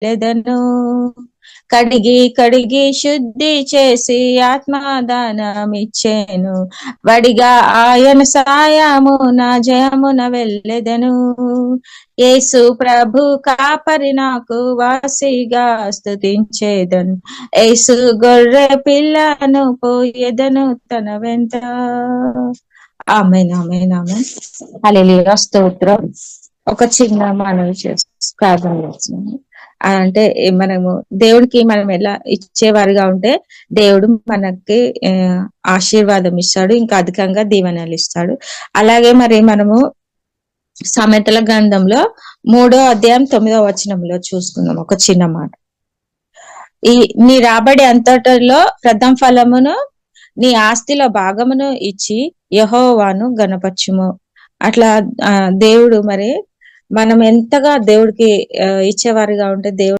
వెళ్ళెదను. కడిగి కడిగి శుద్ధి చేసి ఆత్మదానమిచ్చెను. వడిగా ఆయన సాయమున జయమున వెళ్ళెదను. యేసు ప్రభు కాపరి నాకు వాసిగా స్తుతించేదను. యేసు గొర్రె పిల్లను పోయేదను తన వెంట. ఆమేన్ ఆమేన్ ఆమేన్. హల్లెలూయా స్తోత్రం. ఒక చిన్న మనవి ప్రార్థన చేస్తున్నాము. అంటే మనము దేవుడికి మనం ఎలా ఇచ్చేవారిగా ఉంటే దేవుడు మనకి ఆశీర్వాదం ఇస్తాడు, ఇంకా అధికంగా దీవెనలు ఇస్తాడు. అలాగే మరి మనము సామెతల గ్రంథంలో 3వ అధ్యాయం 9వ వచనంలో చూసుకుందాం ఒక చిన్న మాట. నీ రాబడి అంతటిలో ప్రథమ ఫలమును నీ ఆస్తిలో భాగమును ఇచ్చి యెహోవాను గణపరచుము. అట్లా దేవుడు మరి మనం ఎంతగా దేవుడికి ఇచ్చేవారిగా ఉంటే దేవుడు